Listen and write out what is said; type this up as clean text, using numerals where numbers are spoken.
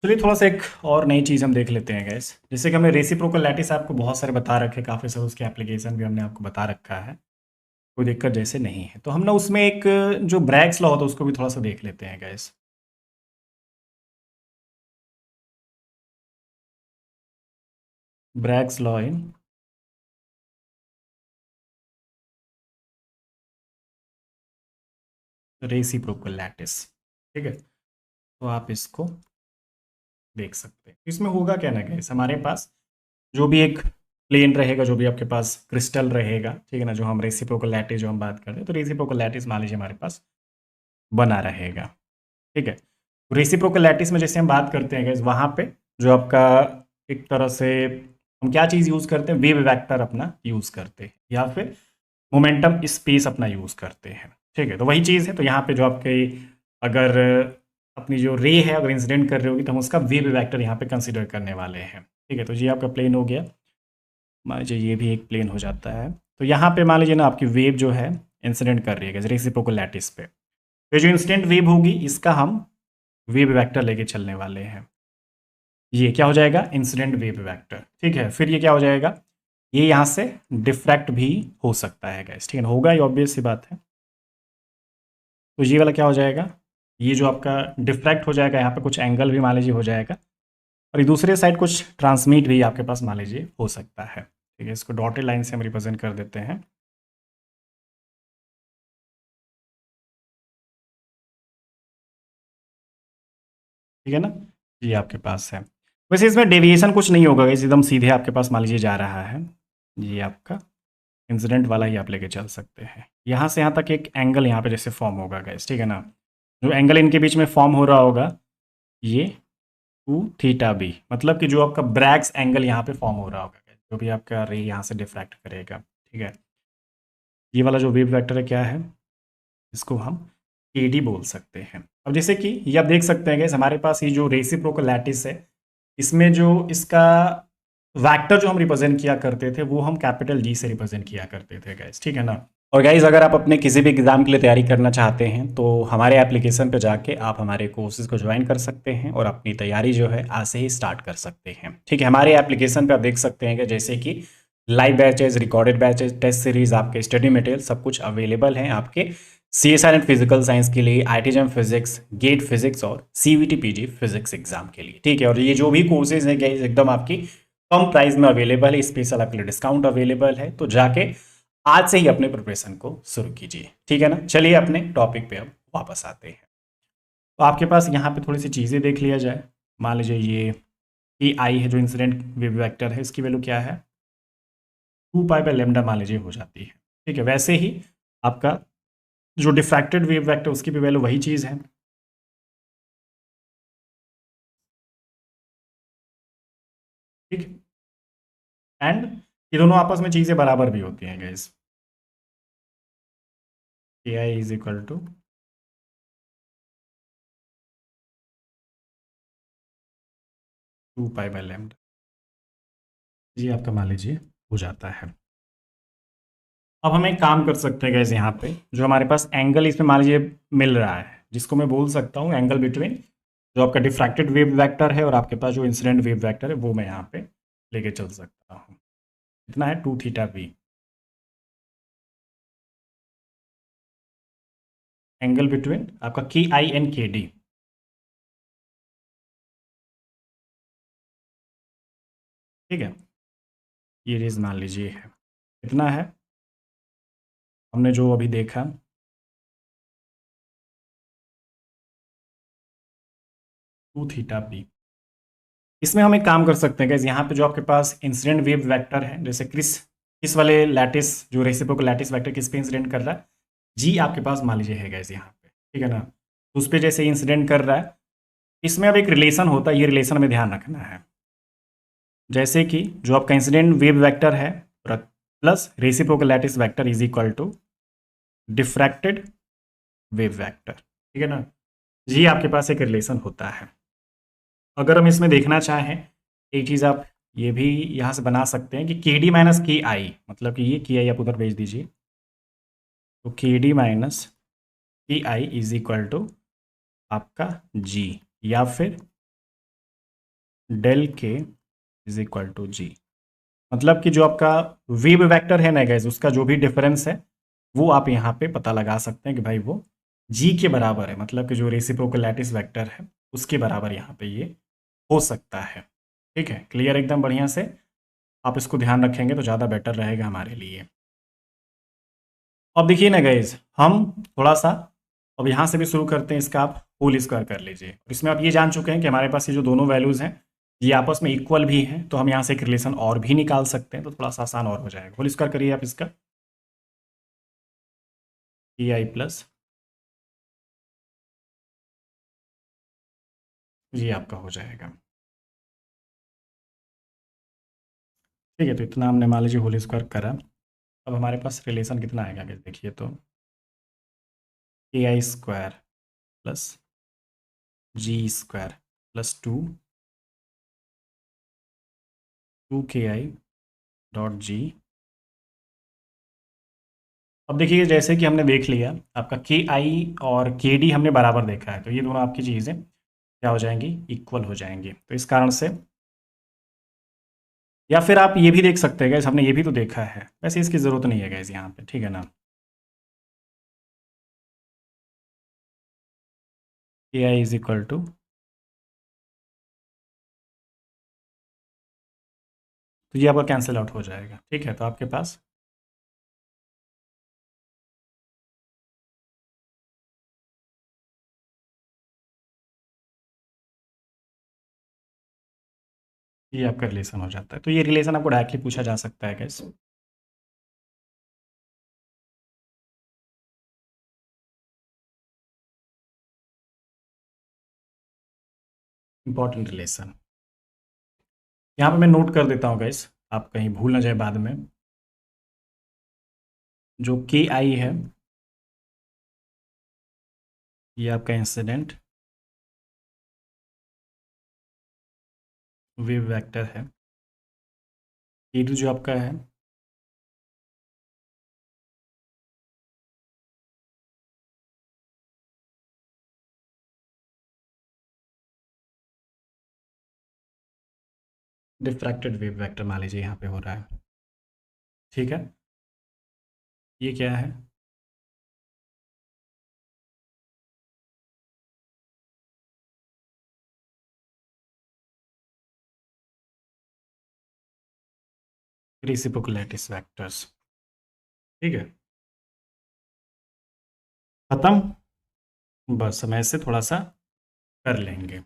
चलिए थोड़ा सा एक और नई चीज़ हम देख लेते हैं गैस। जैसे कि हमने रेसिप्रोकल लैटिस आपको बहुत सारे बता रखे, काफ़ी सारे उसके एप्लीकेशन भी हमने आपको बता रखा है, कोई दिक्कत जैसे नहीं है। तो हम ना उसमें एक जो ब्रैग्स लॉ होता है उसको भी थोड़ा सा देख लेते हैं gas. Bragg's law in reciprocal lattice, ठीक है। तो आप इसको देख सकते हैं। इसमें होगा क्या ना गैस, हमारे पास जो भी एक प्लेन रहेगा, जो भी आपके पास क्रिस्टल रहेगा, ठीक है ना, जो हम रेसिप्रोकल लैटिस जो हम बात करते हैं, तो रेसिप्रोकल लैटिस मान लीजिए हमारे पास बना रहेगा, ठीक है। रेसिप्रोकल लैटिस में जैसे हम बात करते हैं गाइस, वहाँ पे जो आपका एक तरह से हम क्या चीज़ यूज़ करते हैं, वेव वेक्टर अपना यूज़ करते हैं, या फिर मोमेंटम स्पेस अपना यूज़ करते हैं, ठीक है। तो वही चीज़ है। तो यहाँ पे जो आपके अगर अपनी जो रे है अगर इंसिडेंट कर रही होगी तो हम उसका वेव वेक्टर यहाँ पे कंसिडर करने वाले हैं, ठीक है। तो ये आपका प्लेन हो गया। मान लीजिए ये भी एक प्लेन हो जाता है। तो यहाँ पे मान लीजिए ना आपकी वेव जो है इंसिडेंट कर रही है रेसिप्रोकल लैटिस पे। तो जो इंसिडेंट वेव होगी इसका हम वेव वेक्टर लेके चलने वाले हैं। ये क्या हो जाएगा, इंसिडेंट वेव वेक्टर, ठीक है। फिर ये क्या हो जाएगा, ये यहाँ से डिफ्रैक्ट भी हो सकता है गैस, ठीक है। होगा, ये ऑब्वियस सी बात है। तो ये वाला क्या हो जाएगा, ये जो आपका डिफ्रैक्ट हो जाएगा, यहाँ पे कुछ एंगल भी मान लीजिए हो जाएगा, और ये दूसरे साइड कुछ ट्रांसमिट भी आपके पास मान लीजिए हो सकता है, ठीक है। इसको डॉटेड लाइन से हम रिप्रेजेंट कर देते हैं, ठीक है ना। ये आपके पास है। वैसे इसमें डेविएशन कुछ नहीं होगा, इस एकदम सीधे आपके पास मान लीजिए जा रहा है। ये आपका इंसिडेंट वाला ही आप लेके चल सकते हैं। यहाँ से यहाँ तक एक एंगल यहाँ पे जैसे फॉर्म होगा गाइस, ठीक है ना। जो एंगल इनके बीच में फॉर्म हो रहा होगा, ये 2θb, मतलब कि जो आपका ब्रैग्स एंगल यहाँ पे फॉर्म हो रहा होगा guys, जो भी आपका रे यहाँ से डिफ्रैक्ट करेगा, ठीक है। ये वाला जो वेव वेक्टर है क्या है, इसको हम kd बोल सकते हैं। अब जैसे कि ये आप देख सकते हैं गाइस, हमारे पास ये जो रेसिप्रोकल लैटिस है, इसमें जो इसका वेक्टर जो हम रिप्रेजेंट किया करते थे वो हम कैपिटल जी से रिप्रेजेंट किया करते थे गाइस, ठीक है ना। और गाइज अगर आप अपने किसी भी एग्ज़ाम के लिए तैयारी करना चाहते हैं तो हमारे एप्लीकेशन पे जाके आप हमारे कोर्सेज को ज्वाइन कर सकते हैं और अपनी तैयारी जो है आज से ही स्टार्ट कर सकते हैं, ठीक है। हमारे एप्लीकेशन पे आप देख सकते हैं कि जैसे कि live batches, recorded batches, test series, आपके स्टडी मटेरियल सब कुछ अवेलेबल हैं आपके C S R and physical science के लिए, I T JAM physics, GATE physics और C V T P G physics exam के लिए, ठीक है। और ये जो भी कोर्सेज हैं गाइज एकदम आपकी कम प्राइस में अवेलेबल है, स्पेशल आपके लिए डिस्काउंट अवेलेबल है। तो जाके आज से ही अपने प्रिपरेशन को शुरू कीजिए, ठीक है ना। चलिए अपने टॉपिक पे अब वापस आते हैं। तो आपके पास यहाँ पे थोड़ी सी चीज़ें देख लिया जाए। मान लीजिए ये ई आई है जो इंसिडेंट वेव वेक्टर है, इसकी वैल्यू क्या है, 2π/λ मान लीजिए हो जाती है, ठीक है। वैसे ही आपका जो डिफ्रैक्टेड वेव वेक्टर उसकी भी वैल्यू वही चीज़ है, ठीक है। एंड ये दोनों आपस में चीज़ें बराबर भी होती हैं guys. A I is equal to 2π/λ, ये आपका मान लीजिए हो जाता है। अब हम एक काम कर सकते हैं गैस, यहाँ पे जो हमारे पास एंगल इसमें मान लीजिए मिल रहा है, जिसको मैं बोल सकता हूँ एंगल बिटवीन जो आपका डिफ्रैक्टेड वेव वेक्टर है और आपके पास जो इंसिडेंट वेव वेक्टर है, वो मैं यहाँ पे लेके चल सकता हूँ। इतना है 2θb, एंगल बिटवीन आपका की आई एन के डी, ठीक है। ये रेज मान लीजिए है, इतना है हमने जो अभी देखा, 2θb। इसमें हम एक काम कर सकते हैं गैस, यहाँ पे जो आपके पास इंसिडेंट वेव वेक्टर है, जैसे किस वाले लैटिस जो रेसिप्रोकल लैटिस वेक्टर किस पे इंसिडेंट कर रहा है, जी आपके पास मान लीजिए है गैस यहाँ पे, ठीक है ना। तो उस पर जैसे इंसिडेंट कर रहा है, इसमें अब एक रिलेशन होता है, ये रिलेशन में ध्यान रखना है। जैसे कि जो आपका इंसिडेंट वेव वेक्टर है plus reciprocal lattice vector is equal to diffracted wave vector, ठीक है ना। ये आपके पास एक रिलेशन होता है। अगर हम इसमें देखना चाहें एक चीज़ आप ये भी यहाँ से बना सकते हैं कि के डी माइनस के आई, मतलब कि ये के आई आप उधर भेज दीजिए, तो के डी माइनस के आई इज इक्वल टू आपका जी, या फिर डेल के इज इक्वल टू जी। मतलब कि जो आपका वेव वेक्टर है ना गाइस, उसका जो भी डिफरेंस है वो आप यहाँ पे पता लगा सकते हैं कि भाई वो जी के बराबर है। मतलब कि जो रेसिप्रोकल लैटिस वेक्टर है उसके बराबर यहाँ पे ये हो सकता है। ठीक है, क्लियर एकदम बढ़िया से। आप इसको ध्यान रखेंगे तो ज़्यादा बेटर रहेगा हमारे लिए। अब देखिए ना गाइज, हम थोड़ा सा अब यहाँ से भी शुरू करते हैं। इसका आप होल स्क्वायर कर लीजिए। और इसमें आप ये जान चुके हैं कि हमारे पास ये जो दोनों वैल्यूज़ हैं ये आपस में इक्वल भी हैं, तो हम यहाँ से एक रिलेशन और भी निकाल सकते हैं, तो थोड़ा सा आसान और हो जाएगा। होल स्क्वायर करिए आप इसका, ए आई प्लस ये आपका हो जाएगा। ठीक है, तो इतना हमने मान लीजिए होल स्क्वायर करा। अब हमारे पास रिलेशन कितना आएगा guys? देखिए तो ए आई स्क्वायर प्लस जी स्क्वायर प्लस टू के आई डॉट जी। अब देखिए जैसे कि हमने देख लिया आपका के आई और के डी हमने बराबर देखा है, तो ये दोनों आपकी चीज़ें क्या हो जाएंगी, इक्वल हो जाएंगी। तो इस कारण से, या फिर आप ये भी देख सकते हैं गैस, हमने ये भी तो देखा है, वैसे इसकी ज़रूरत नहीं है गैस यहाँ पे, ठीक है ना। के आई इज इक्वल टू, तो ये आपका कैंसिल आउट हो जाएगा। ठीक है, तो आपके पास ये आपका रिलेशन हो जाता है। तो ये रिलेशन आपको डायरेक्टली पूछा जा सकता है गैस। इंपॉर्टेंट रिलेशन यहाँ पे मैं नोट कर देता हूँ गैस, आप कहीं भूल ना जाए बाद में। जो के आई है ये आपका इंसिडेंट वेव वेक्टर है। के टू जो आपका है डिफ्रैक्टेड वेव वेक्टर मान लीजिए यहाँ पे हो रहा है। ठीक है, ये क्या है, रेसिप्रोकल लैटिस वेक्टर्स। ठीक है, खत्म। बस हम ऐसे थोड़ा सा कर लेंगे।